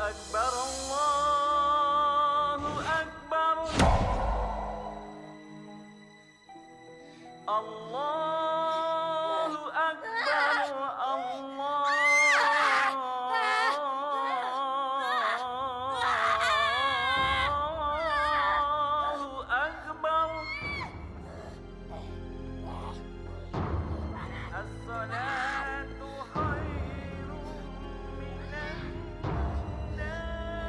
أكبر الله أكبر الله أكبر الله أكبر الصلاة خير من النوم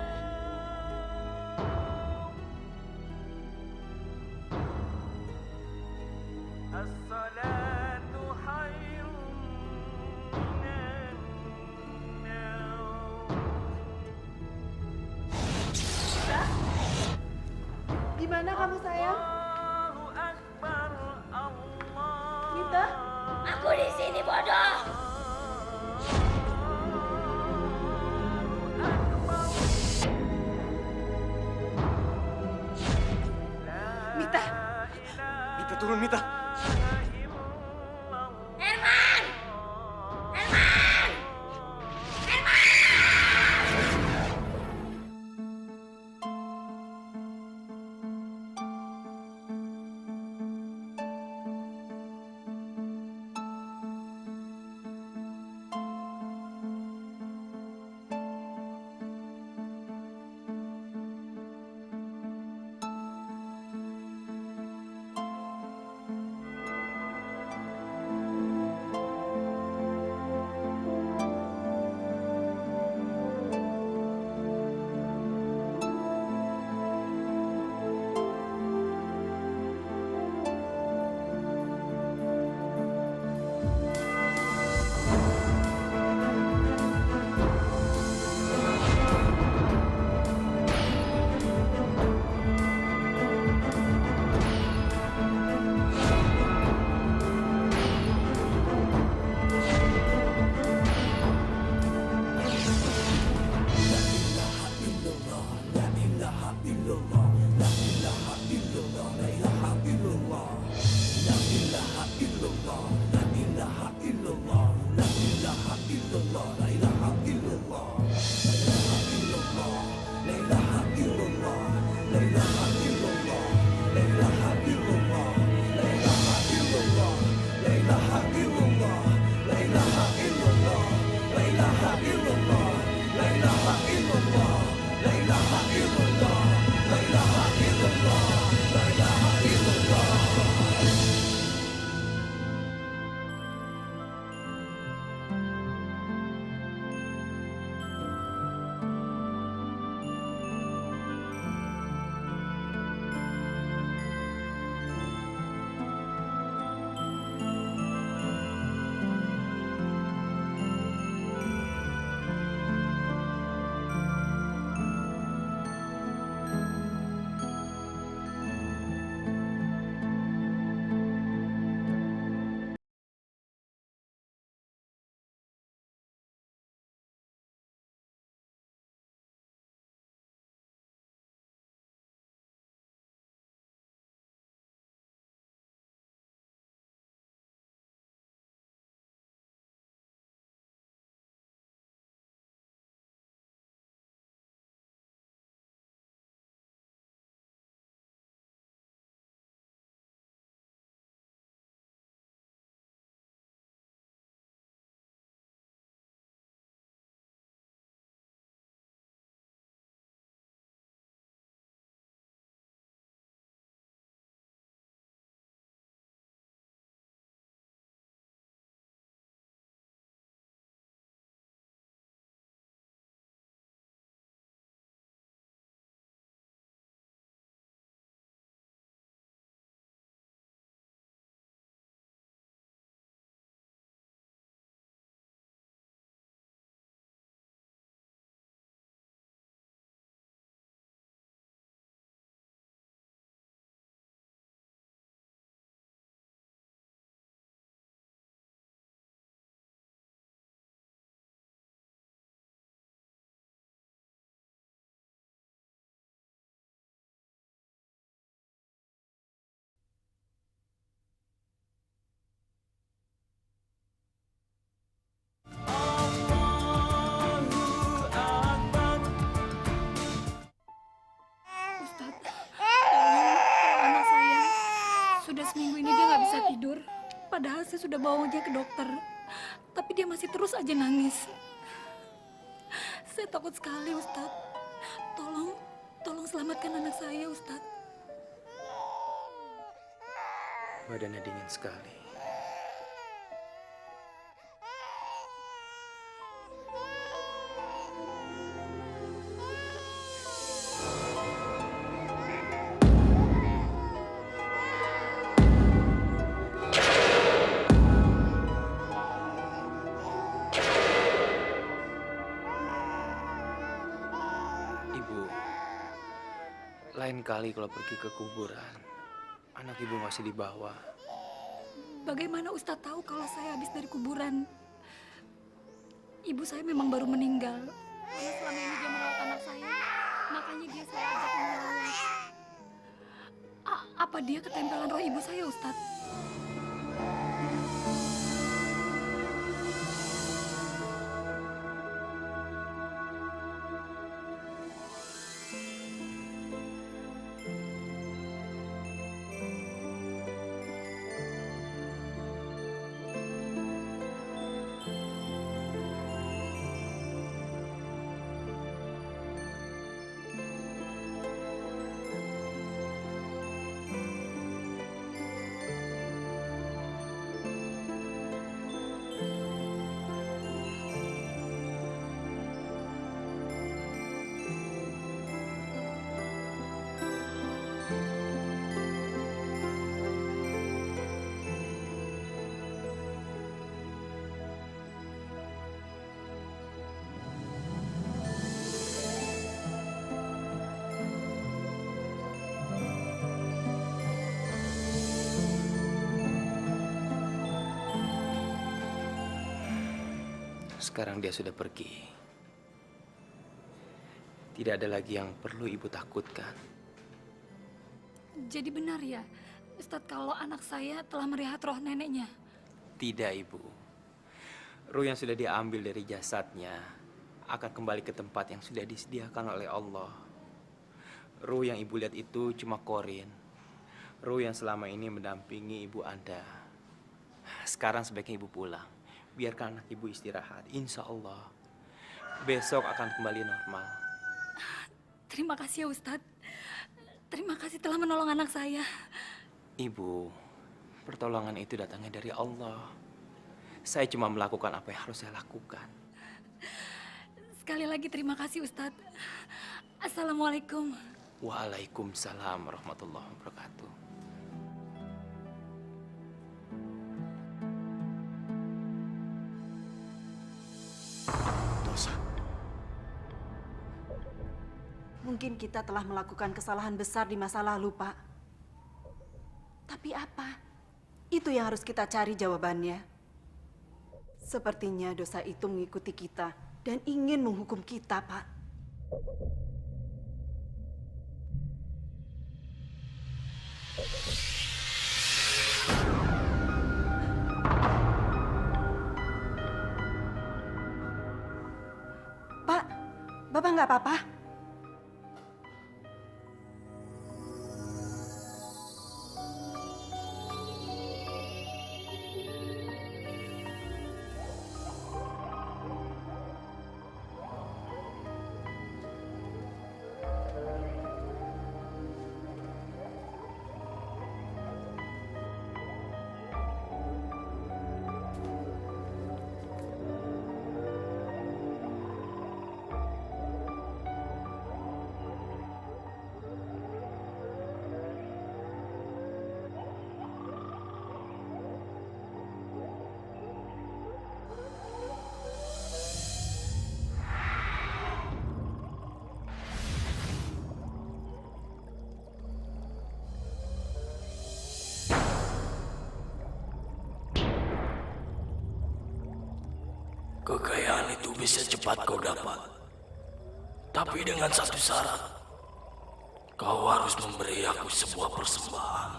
الصلاة خير من النوم. Di mana kamu sayang? Allahu Akbar, Allah. Mita? Aku di sini, bodoh. Mita? Mita, turun Mita. Herman! Herman! udah bawanya ke dokter, tapi dia masih terus aja nangis. Saya takut sekali, Ustadz. Tolong selamatkan anak saya, Ustadz. Badannya dingin sekali. Ibu, lain kali kalau pergi ke kuburan, anak ibu masih di bawah. Bagaimana Ustadz tahu kalau saya habis dari kuburan? Ibu saya memang baru meninggal. Karena selama ini dia merawat anak saya, makanya dia saya ajak merawat. Apa dia ketempelan roh ibu saya, Ustadz? Sekarang dia sudah pergi. Tidak ada lagi yang perlu ibu takutkan. Jadi benar ya, Ustadz, kalau anak saya telah melihat roh neneknya? Tidak, ibu. Ruh yang sudah diambil dari jasadnya akan kembali ke tempat yang sudah disediakan oleh Allah. Ruh yang ibu lihat itu cuma Korin. Ruh yang selama ini mendampingi ibu Anda. Sekarang sebaiknya ibu pulang. Biarkan anak ibu istirahat. Insya Allah besok akan kembali normal. Terima kasih ya Ustadz. Terima kasih telah menolong anak saya. Ibu, pertolongan itu datangnya dari Allah. Saya cuma melakukan apa yang harus saya lakukan. Sekali lagi terima kasih Ustadz. Assalamualaikum. Waalaikumsalam warahmatullahi wabarakatuh. Dosa. Mungkin kita telah melakukan kesalahan besar di masa lalu, Pak. Tapi apa? Itu yang harus kita cari jawabannya. Sepertinya dosa itu mengikuti kita dan ingin menghukum kita, Pak. Pak, Bapak nggak apa-apa? Kekayaan itu bisa cepat kau dapat. Tapi dengan satu syarat. Kau harus memberi aku sebuah persembahan.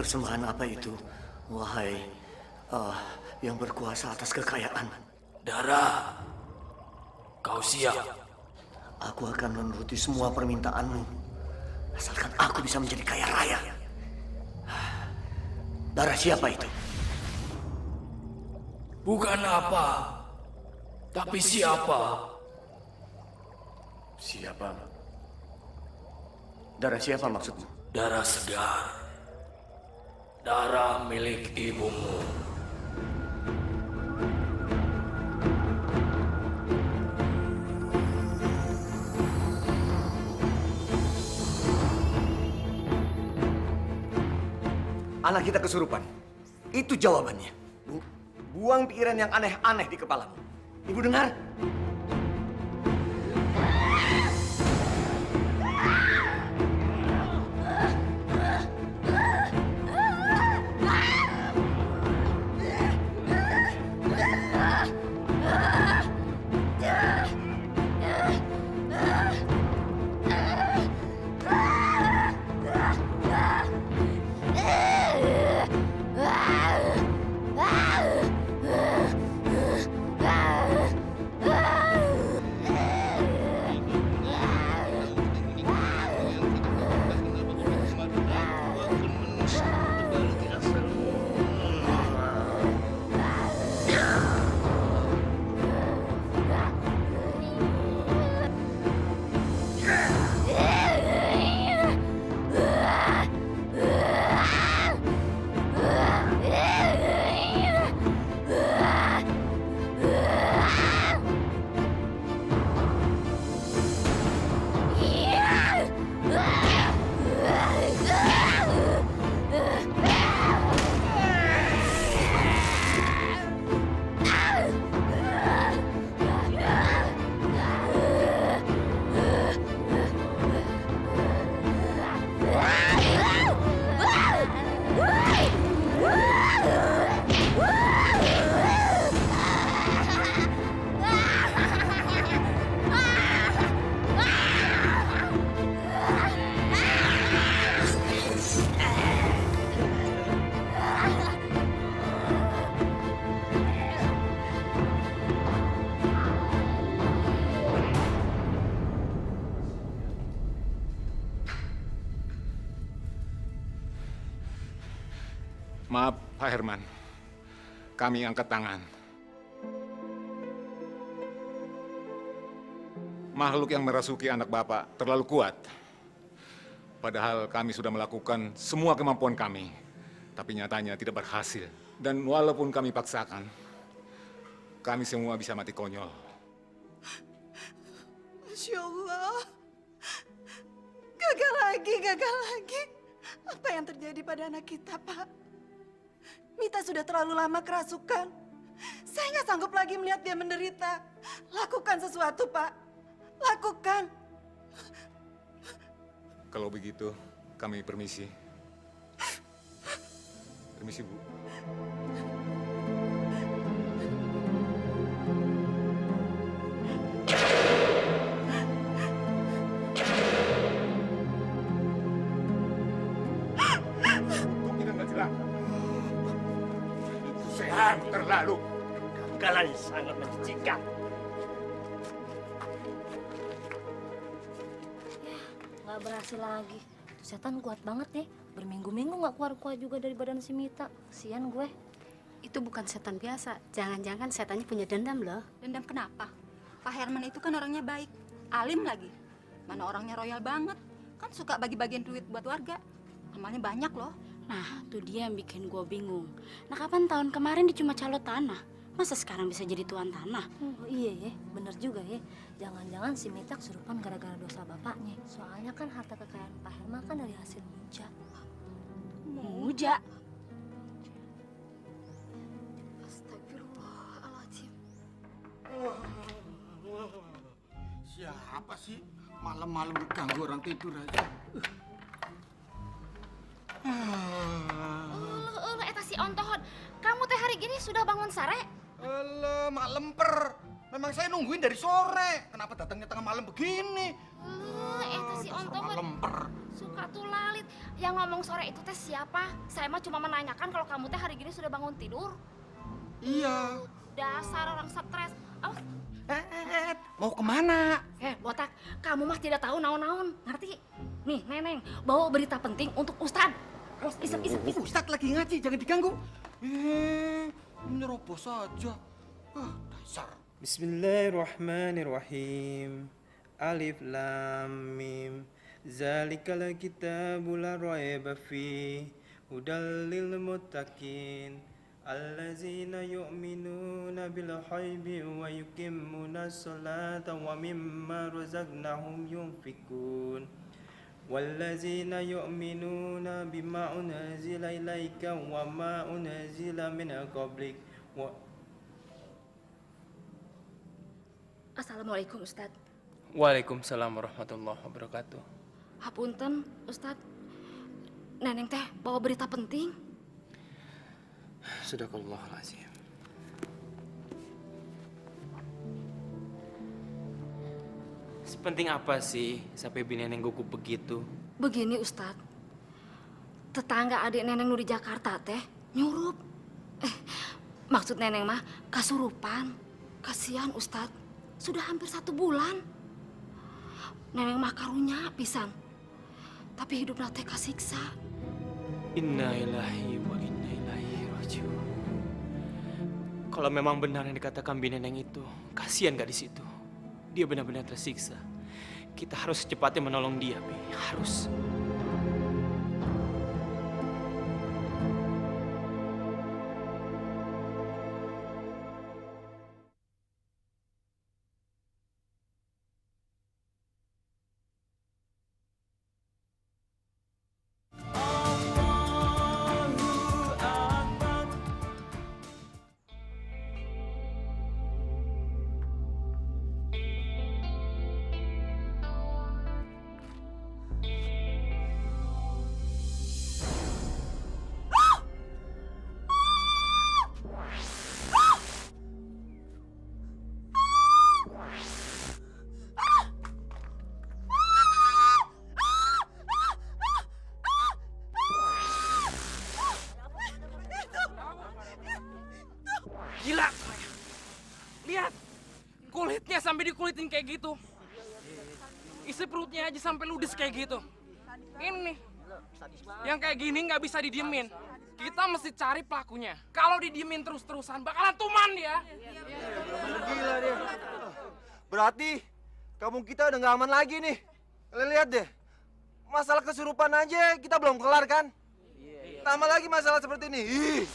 Persembahan apa itu? Wahai yang berkuasa atas kekayaan. Dara, kau siap? Aku akan menuruti semua permintaanmu. Asalkan aku bisa menjadi kaya raya. Darah siapa itu? Bukan apa, tapi siapa? Siapa? Darah siapa maksudmu? Darah segar. Darah milik ibumu. Anak kita kesurupan. Itu jawabannya. Buang pikiran yang aneh-aneh di kepalamu. Ibu dengar? Maaf, Pak Herman. Kami angkat tangan. Makhluk yang merasuki anak Bapak terlalu kuat. Padahal kami sudah melakukan semua kemampuan kami. Tapi nyatanya tidak berhasil. Dan walaupun kami paksakan, kami semua bisa mati konyol. Masya Allah. Gagal lagi, gagal lagi. Apa yang terjadi pada anak kita, Pak? Mita sudah terlalu lama kerasukan. Saya nggak sanggup lagi melihat dia menderita. Lakukan sesuatu, Pak. Lakukan. Kalau begitu, kami permisi. Permisi, Bu. Terlalu. Kalian sangat menjijikan. Nggak berhasil lagi. Setan kuat banget ya. Berminggu-minggu nggak keluar-keluar juga dari badan si Mita. Kasian gue. Itu bukan setan biasa. Jangan-jangan setannya punya dendam loh. Dendam kenapa? Pak Herman itu kan orangnya baik, alim lagi. Mana orangnya royal banget. Kan suka bagi-bagian duit buat warga. Amalnya banyak loh. Nah, tuh dia yang bikin gue bingung. Nah, kapan tahun kemarin dia cuma calo tanah? Masa sekarang bisa jadi tuan tanah? Oh iya ya, bener juga ya. Jangan-jangan si Mita kesurupan gara-gara dosa bapaknya. Soalnya kan harta kekayaan Pak Herman kan dari hasil muja. Muja? Astagfirullahaladzim. Siapa sih malam-malam ganggu orang tidur aja? Eta si ontohon. Kamu teh hari gini sudah bangun sare? Mak lemper. Memang saya nungguin dari sore. Kenapa datangnya tengah malam begini? Eta si Dasar ontohon. mak lemper. Suka tuh lalit. Yang ngomong sore itu teh siapa? Saya mah cuma menanyakan kalau kamu teh hari gini sudah bangun tidur. Iya. Dasar orang stres. Awas. Mau kemana? Botak, kamu mah tidak tahu naon-naon, ngerti? Nih, Neneng, bawa berita penting untuk Ustad. Isep. Ustadz lagi ngaji, jangan diganggu. Nyerobos saja. Dasar. Bismillahirrahmanirrahim. Alif lam mim. Zalikal kitabul la raiba fi hudal lil muttaqin allazina yu'minuna bil ghaibi wa yuqimmuna sholata wa mimma razaqnahum yunfikun wallazina yu'minuna bima unzila ilaika wa ma unzila min qablik wa Assalamualaikum, Ustad. Waalaikumsalam warahmatullahi wabarakatuh. Hapunten, Ustad. Neneng teh bawa berita penting. Sadaqallahul-azim. Sepenting apa sih sampai bini Neneng gugup begitu? Begini, Ustad. Tetangga adik Neneng nu di Jakarta teh nyurup. Maksud Neneng mah kasurupan. Kasihan, Ustad. Sudah hampir 1 bulan. Neneng mah karunya pisan. Tapi hidup teh kasiksa. Inna lillahi wa inna ilaihi rajiun. Kalau memang benar yang dikatakan bini Neneng itu, kasihan gak di situ. Dia benar-benar tersiksa. Kita harus secepatnya menolong dia, Bi. Harus. Gila. Lihat. Kulitnya sampai dikulitin kayak gitu. Isi perutnya aja sampai ludes kayak gitu. Ini. Yang kayak gini nggak bisa didiemin. Kita mesti cari pelakunya. Kalau didiemin terus-terusan bakalan tuman dia. Gila dia. Berarti kampung kita udah nggak aman lagi nih. Kalian lihat deh. Masalah kesurupan aja kita belum kelar kan? Tambah lagi masalah seperti ini. Ih.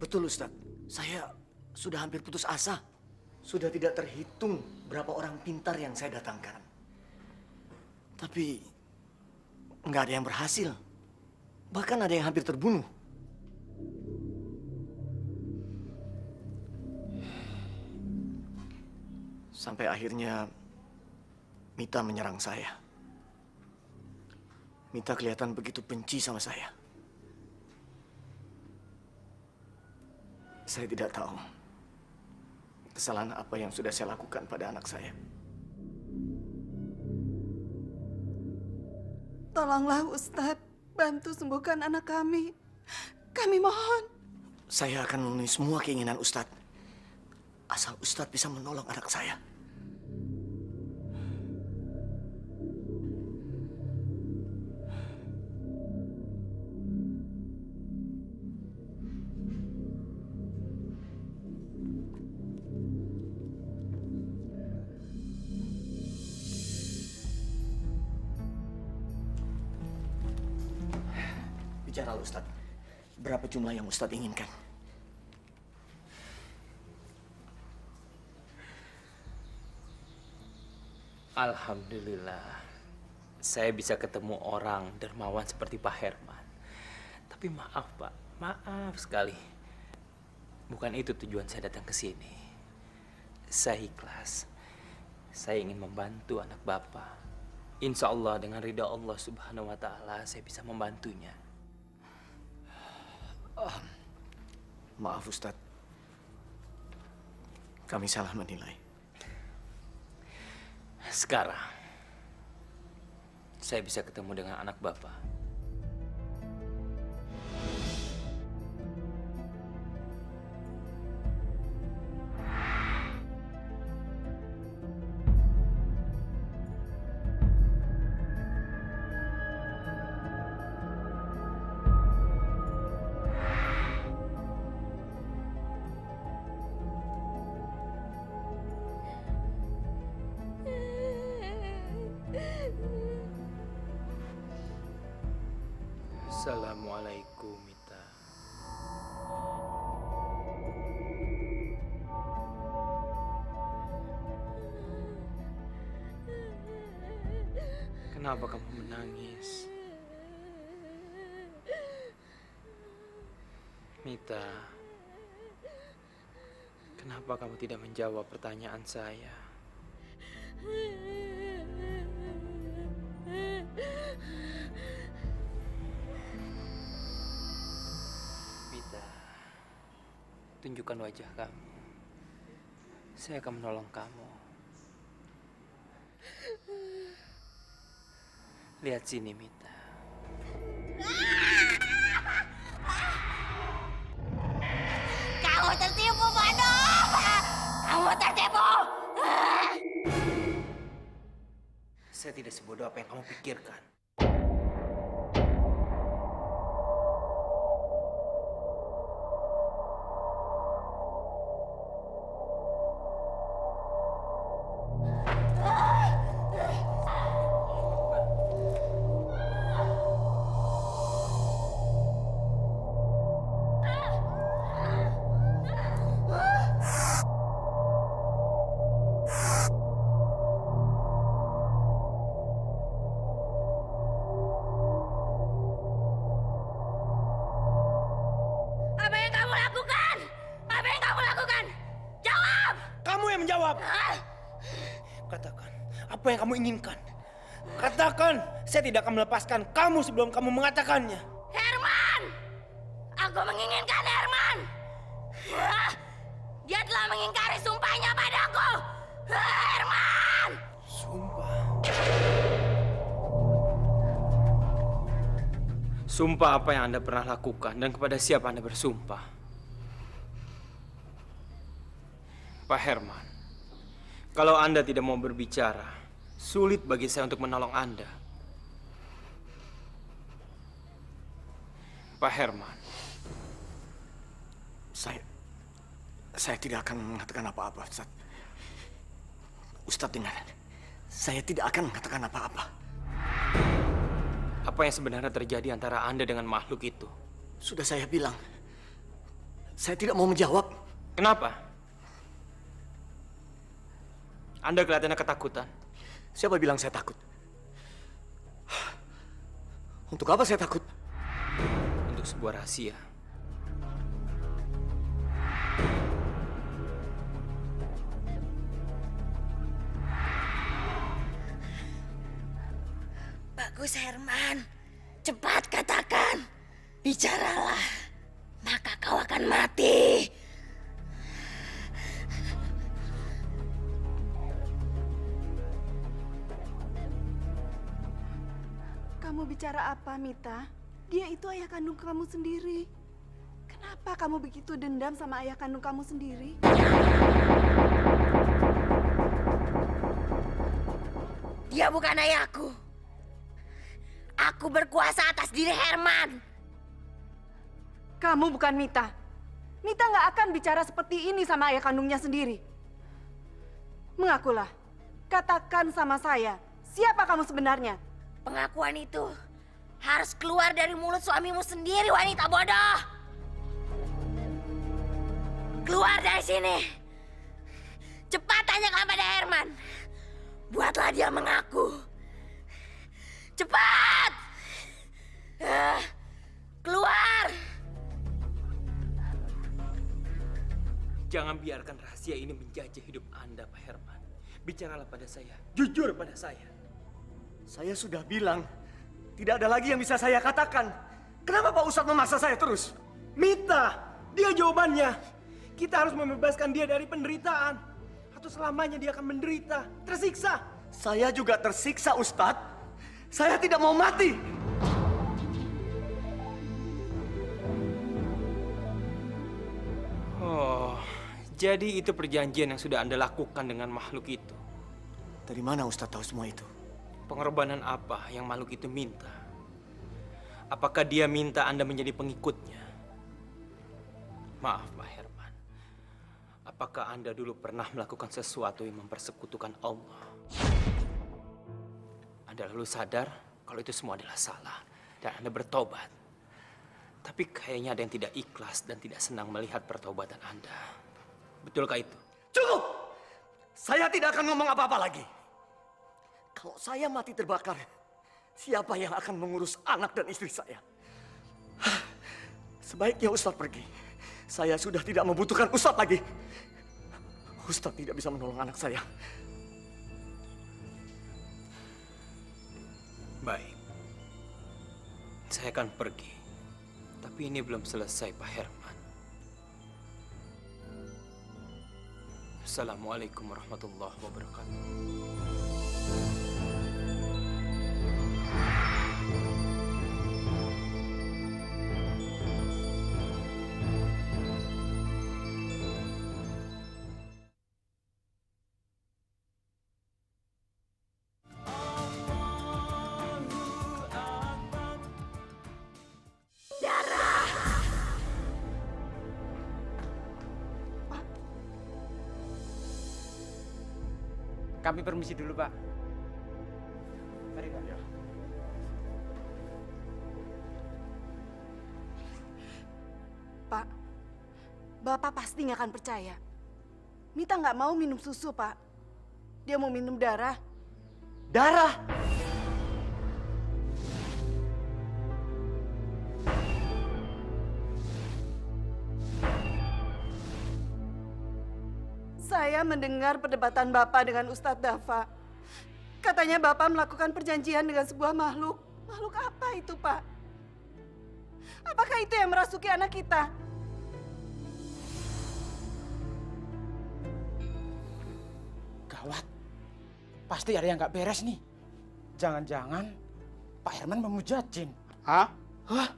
Betul Ustadz, saya sudah hampir putus asa. Sudah tidak terhitung berapa orang pintar yang saya datangkan. Tapi nggak ada yang berhasil. Bahkan ada yang hampir terbunuh. Sampai akhirnya Mita menyerang saya. Mita kelihatan begitu benci sama saya. Saya tidak tahu kesalahan apa yang sudah saya lakukan pada anak saya. Tolonglah Ustadz, bantu sembuhkan anak kami. Kami mohon. Saya akan memenuhi semua keinginan Ustadz. Asal Ustadz bisa menolong anak saya. Bicara Ustadz, berapa jumlah yang Ustadz inginkan? Alhamdulillah, saya bisa ketemu orang dermawan seperti Pak Herman. Tapi maaf Pak, maaf sekali. Bukan itu tujuan saya datang ke sini. Saya ikhlas. Saya ingin membantu anak Bapak. Insya Allah dengan ridha Allah Subhanahu wa Ta'ala saya bisa membantunya. Maaf Ustadz, kami salah menilai. Sekarang, saya bisa ketemu dengan anak Bapak. Assalamualaikum, Mita. Kenapa kamu menangis? Mita, kenapa kamu tidak menjawab pertanyaan saya? Mita, tunjukkan wajah kamu. Saya akan menolong kamu. Lihat sini, Mita. Kamu tertipu, bodoh! Kamu tertipu! Saya tidak sebodoh apa yang kamu pikirkan. Apa yang kamu lakukan? Apa yang kamu lakukan? Jawab! Kamu yang menjawab. Katakan, apa yang kamu inginkan? Katakan, saya tidak akan melepaskan kamu sebelum kamu mengatakannya. Herman! Aku menginginkan Herman! Dia telah mengingkari sumpahnya padaku! Herman! Sumpah. Sumpah apa yang Anda pernah lakukan dan kepada siapa Anda bersumpah? Pak Herman, kalau Anda tidak mau berbicara, sulit bagi saya untuk menolong Anda. Pak Herman. Saya tidak akan mengatakan apa-apa, Ustadz. Ustadz dengar, saya tidak akan mengatakan apa-apa. Apa yang sebenarnya terjadi antara Anda dengan makhluk itu? Sudah saya bilang, saya tidak mau menjawab. Kenapa? Anda kelihatannya ketakutan. Siapa bilang saya takut? Untuk apa saya takut? untuk sebuah rahasia. Bagus Herman, cepat katakan, bicaralah, maka kau akan mati. Kamu bicara apa, Mita? Dia itu ayah kandung kamu sendiri. Kenapa kamu begitu dendam sama ayah kandung kamu sendiri? Dia bukan ayahku. Aku berkuasa atas diri Herman. Kamu bukan Mita. Mita nggak akan bicara seperti ini sama ayah kandungnya sendiri. Mengakulah. Katakan sama saya, siapa kamu sebenarnya? Pengakuan itu harus keluar dari mulut suamimu sendiri, wanita bodoh. Keluar dari sini. Cepat tanyakan pada Herman. Buatlah dia mengaku. Cepat! Keluar! Jangan biarkan rahasia ini menjajah hidup Anda, Pak Herman. Bicaralah pada saya, jujur pada saya. Saya sudah bilang, tidak ada lagi yang bisa saya katakan. Kenapa Pak Ustadz memaksa saya terus? Mita, dia jawabannya. Kita harus membebaskan dia dari penderitaan. Atau selamanya dia akan menderita, tersiksa. Saya juga tersiksa, Ustadz. Saya tidak mau mati. Oh, jadi itu perjanjian yang sudah Anda lakukan dengan makhluk itu. Dari mana Ustadz tahu semua itu? Pengorbanan apa yang makhluk itu minta? Apakah dia minta Anda menjadi pengikutnya? Maaf, Pak Herman. Apakah Anda dulu pernah melakukan sesuatu yang mempersekutukan Allah? Anda lalu sadar kalau itu semua adalah salah dan Anda bertobat. Tapi kayaknya ada yang tidak ikhlas dan tidak senang melihat pertobatan Anda. Betulkah itu? Cukup! Saya tidak akan ngomong apa-apa lagi. Kalau saya mati terbakar, siapa yang akan mengurus anak dan istri saya? Sebaiknya Ustadz pergi. Saya sudah tidak membutuhkan Ustadz lagi. Ustadz tidak bisa menolong anak saya. Baik. Saya akan pergi. Tapi ini belum selesai, Pak Herman. Assalamualaikum warahmatullahi wabarakatuh. Kami permisi dulu, Pak. Mari, Pak. Ya. Pak, Bapak pasti nggak akan percaya. Mita nggak mau minum susu, Pak. Dia mau minum darah. Darah! Saya mendengar perdebatan Bapak dengan Ustadz Dafa. Katanya Bapak melakukan perjanjian dengan sebuah makhluk. Makhluk apa itu, Pak? Apakah itu yang merasuki anak kita? Gawat. Pasti ada yang nggak beres nih. Jangan-jangan Pak Herman memuja jin. Hah? Hah?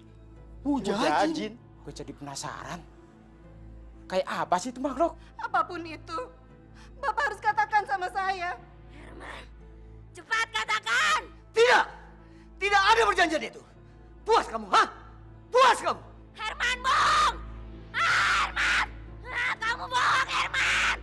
Muja jin? Gue jadi penasaran. Kayak apa sih itu makhluk? Apapun itu, Bapak harus katakan sama saya. Herman, cepat katakan! Tidak! Tidak ada perjanjian itu. Puas kamu, ha? Puas kamu! Herman bohong! Herman! Kamu bohong, Herman!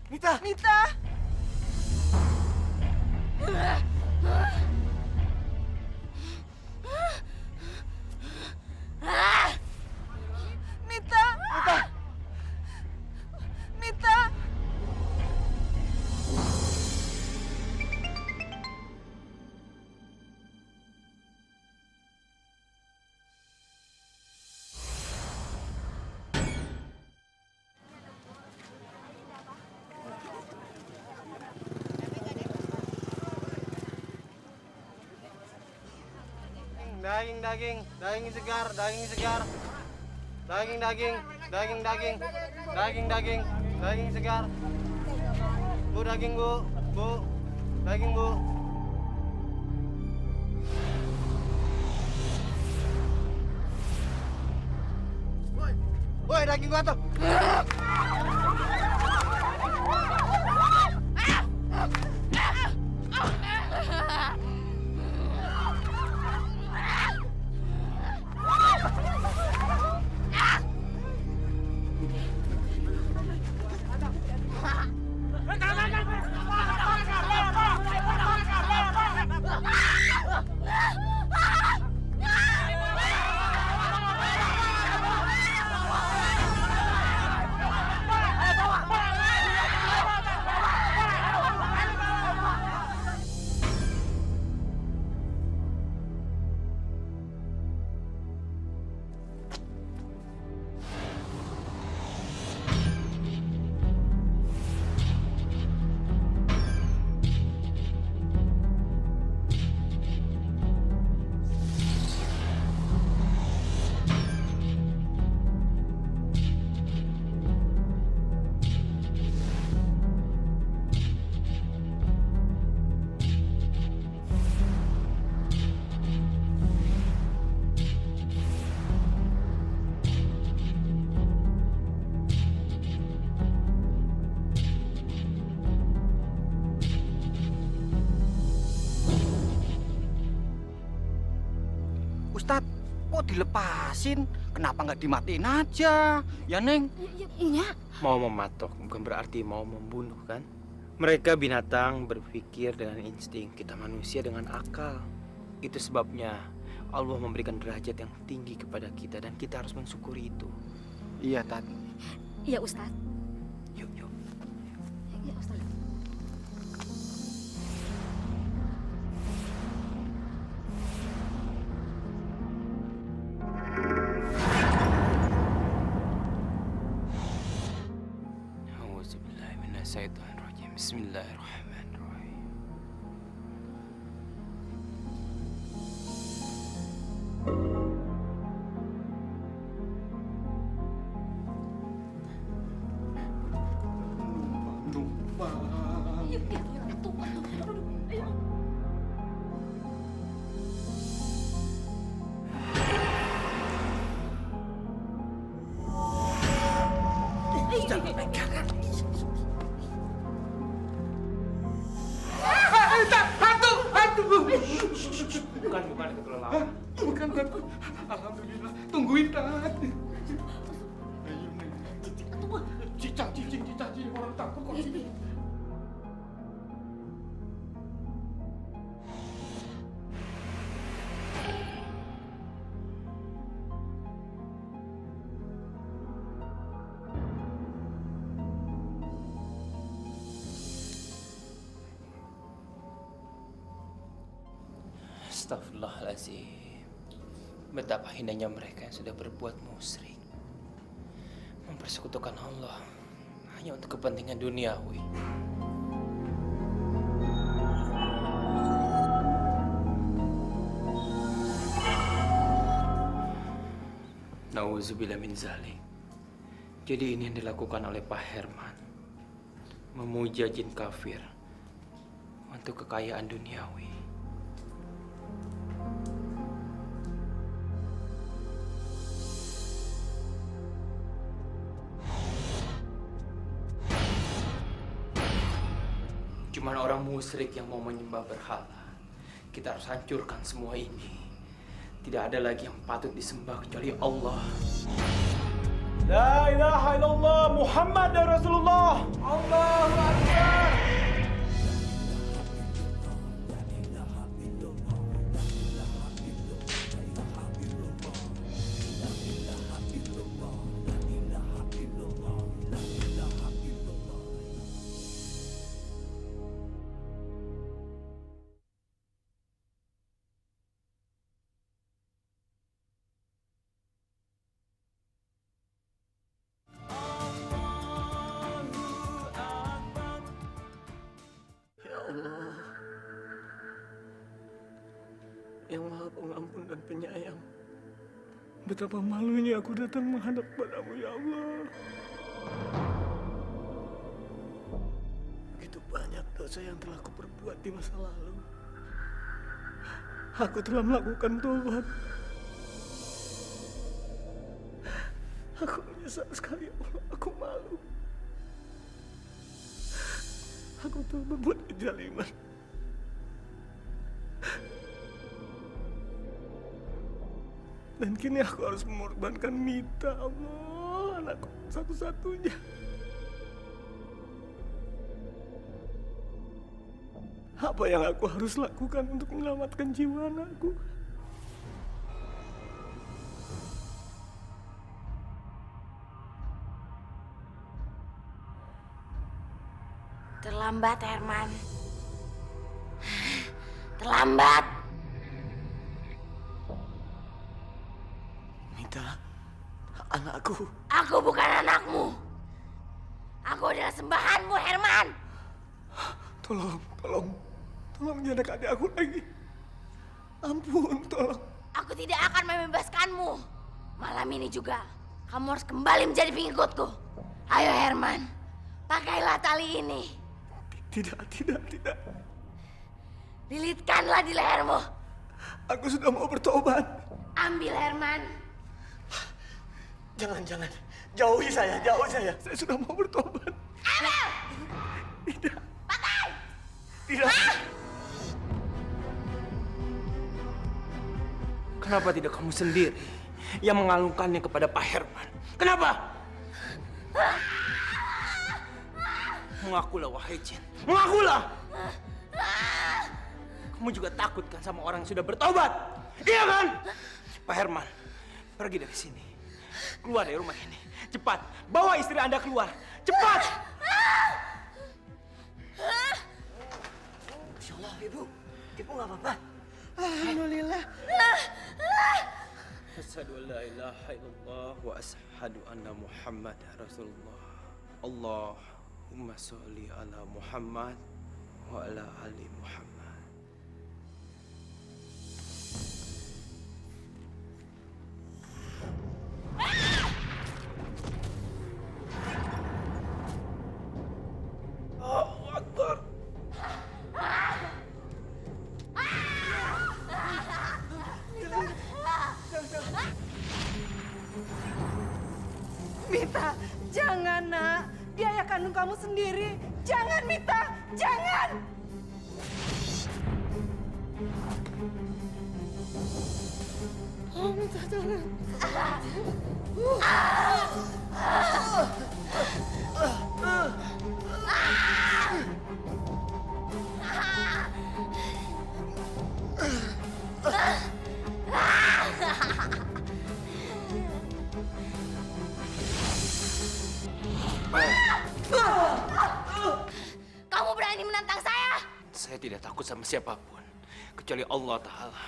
Mita! Mita! Mita! Mita! Mita! Daging segar, daging segar. Daging segar. Bu, daging bu, daging bu. Woi, daging gua tuh. Ustadz, kok dilepasin? Kenapa nggak dimatiin aja? Ya, Neng? Iya. Mau mematok bukan berarti mau membunuh kan? Mereka binatang berpikir dengan insting, kita manusia dengan akal. Itu sebabnya Allah memberikan derajat yang tinggi kepada kita dan kita harus mensyukuri itu. Iya, Tat. Iya, Ustaz. Yuk. Iya, Ustaz. A'udzubillahiminasyaitonirrajim. Bismillahirrahmanirrahim. Jangan pegangan. Bukan itu kelelawar. Bukan, Tat. Alhamdulillah. Tungguin, Tat. Ayo, Neng. Cicing. Orang takut kok sini. Astagfirullahaladzim. Betapa hinanya mereka yang sudah berbuat musyrik, mempersekutukan Allah hanya untuk kepentingan duniawi. Nauzubillah min zalik. Jadi ini yang dilakukan oleh Pak Herman, memuja jin kafir untuk kekayaan duniawi. Cuman orang musyrik yang mau menyembah berhala. Kita harus hancurkan semua ini. Tidak ada lagi yang patut disembah kecuali Allah. La ilaha illallah Muhammad Rasulullah. Allahu Akbar. Allah yang Maha Pengampun dan Penyayang, betapa malunya aku datang menghadap padamu, ya Allah. Begitu banyak dosa yang telah aku perbuat di masa lalu. Aku telah melakukan taubat. Aku menyesal sekali, ya Allah. Aku malu. Aku telah berbuat kezaliman. Dan kini aku harus mengorbankan Mita, Allah, anakku satu-satunya. Apa yang aku harus lakukan untuk menyelamatkan jiwa anakku? Terlambat, Herman. Terlambat. Mita, anakku. Aku bukan anakmu. Aku adalah sembahanmu, Herman. Tolong jangan adik aku lagi. Ampun, tolong. Aku tidak akan membebaskanmu. Malam ini juga, kamu harus kembali menjadi pengikutku. Ayo, Herman. Pakailah tali ini. Tidak. Lilitkanlah di lehermu. Aku sudah mau bertobat. Ambil, Herman. Jangan. Jauhi saya. Saya sudah mau bertobat. Ambil! Tidak. Pakai! Tidak. Kenapa tidak kamu sendiri yang mengalungkannya kepada Pak Herman? Kenapa? Mengakulah, wahai jin. Mengakulah! Kamu juga takut kan sama orang yang sudah bertobat? Iya kan? Pak Herman, pergi dari sini. Keluar dari rumah ini. Cepat, bawa istri Anda keluar. Cepat! Insya Allah, Ibu nggak apa-apa. Alhamdulillah. Asyhadu an la ilaha illallah wa asyhadu anna Muhammad Rasulullah. Allahumma sholli ala Muhammad wa ala ali Muhammad. Allahu Akbar. Mita, jangan nak. Dia ayah kandung kamu sendiri. Jangan Mita, jangan. Oh Mita, jangan. Kamu berani menantang saya? Saya tidak takut sama siapapun. kecuali Allah Ta'ala.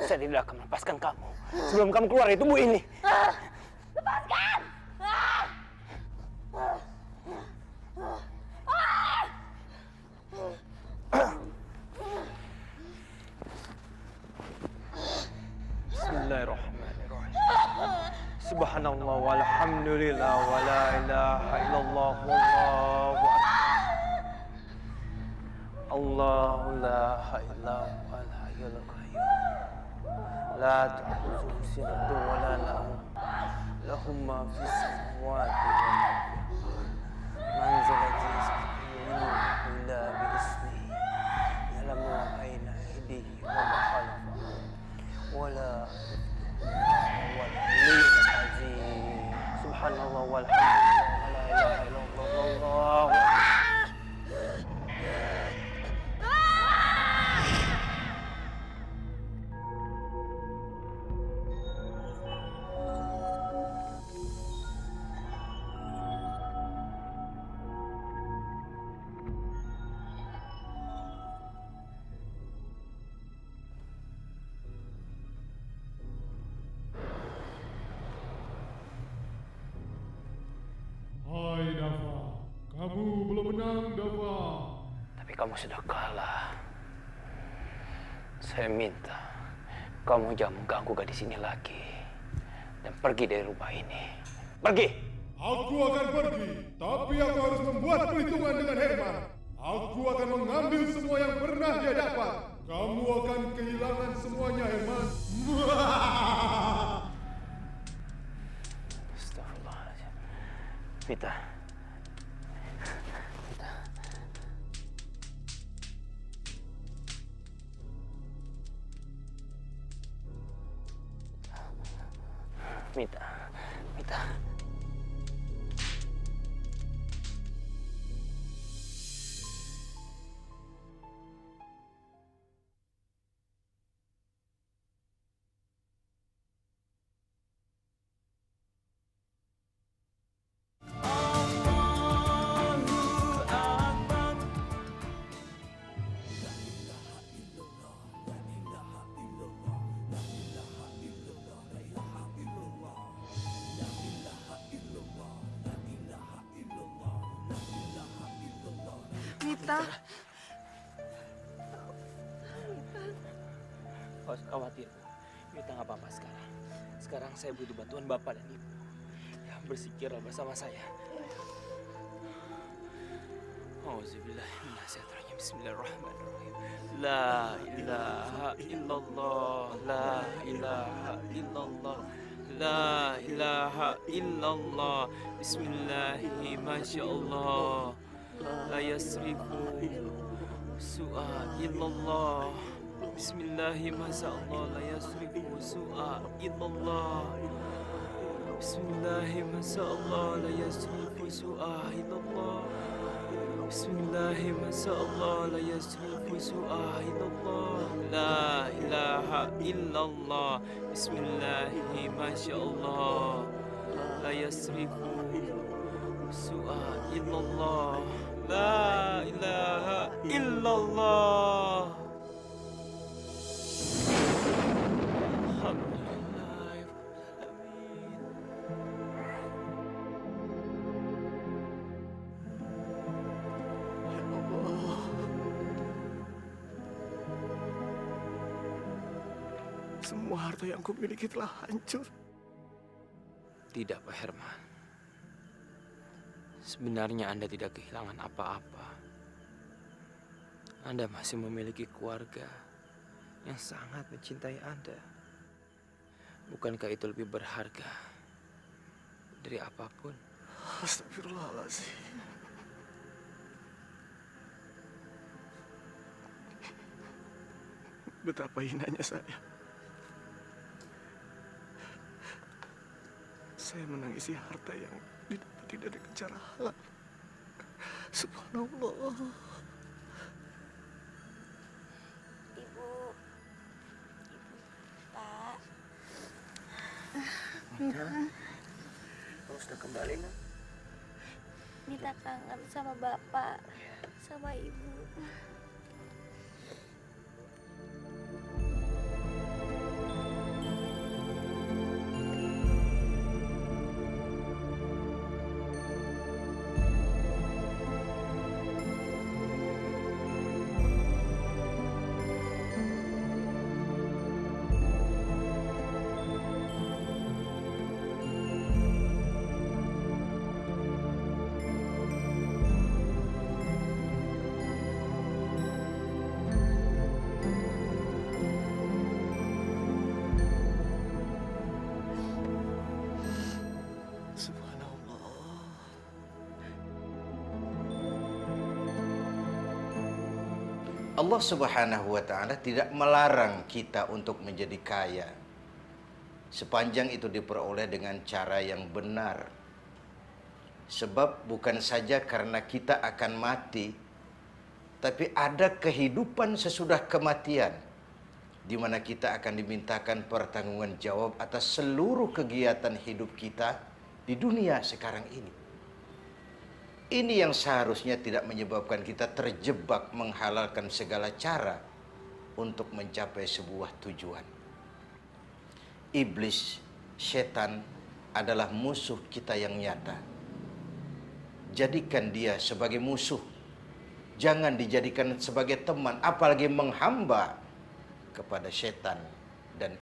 Saya tidak akan melepaskan kamu sebelum kamu keluar dari tubuh ini. Lepaskan! Bismillahirrahmanirrahim. Subhanallah walhamdulillah wa la ilaha illallah wallahu akbar. Allahu la ilaha illallah al-hayyul qayyum. La ta'khudhuhu sinatun wa la nawm. Lahu ma fis samawati wa ma fil ardi. Man zal ladzi yashfa'u illa bi ismihi. Ya'lamu ma baina aydihi wa ma khalfahum. Wa la wal aliyyul azim. Subhanallah walhamdulillah wa la ilaha illallah wallahu akbar. Hai Dava, kamu belum menang Dava. Tapi kamu sudah kalah. Saya minta kamu jangan mengganggu gadis ini lagi dan pergi dari rumah ini. Pergi! Aku akan pergi, tapi aku harus membuat perhitungan dengan Herman. Aku akan mengambil semua yang pernah dia dapat. Kamu akan kehilangan semuanya, Herman. Astagfirullahaladzim. Vita. Vita. Vita. Mita. Gak usah khawatir, Bu. Mita nggak apa-apa sekarang. Sekarang saya butuh bantuan Bapak dan Ibu. Ya, bersikirlah bersama saya. Auzubillahiminasyaitonirrajim. Bismillahirrahmanirrahim. La ilaha illallah. La ilaha illallah. La ilaha illallah. Bismillahi masyaallah. La yasrifu su'a illallah. Bismillahi masyaallah. La yasrifu su'a illallah. Bismillahi masyaallah. La yasrifu su'a illallah. Bismillahi masyaallah. La yasrifu su'a illallah. La ilaha illallah. Bismillahi masyaallah. La yasrifu su'a illallah. La ilaha illallah. Alhamdulillah. Semua harta yang kumiliki telah hancur. Tidak, Pak Herman. Sebenarnya Anda tidak kehilangan apa-apa. Anda masih memiliki keluarga yang sangat mencintai Anda. Bukankah itu lebih berharga dari apapun? Astagfirullahaladzim. Betapa hinanya saya. Saya menangisi harta yang didapati dari cara halal. Subhanallah. Ibu, Pak. Kamu sudah kembali, Nak? Mita kangen sama Bapak, sama Ibu. Allah Subhanahu wa Ta'ala tidak melarang kita untuk menjadi kaya, sepanjang itu diperoleh dengan cara yang benar. Sebab bukan saja karena kita akan mati, tapi ada kehidupan sesudah kematian, di mana kita akan dimintakan pertanggungjawaban jawab atas seluruh kegiatan hidup kita di dunia sekarang ini. Ini yang seharusnya tidak menyebabkan kita terjebak menghalalkan segala cara untuk mencapai sebuah tujuan. Iblis, setan adalah musuh kita yang nyata. Jadikan dia sebagai musuh. Jangan dijadikan sebagai teman, apalagi menghamba kepada setan dan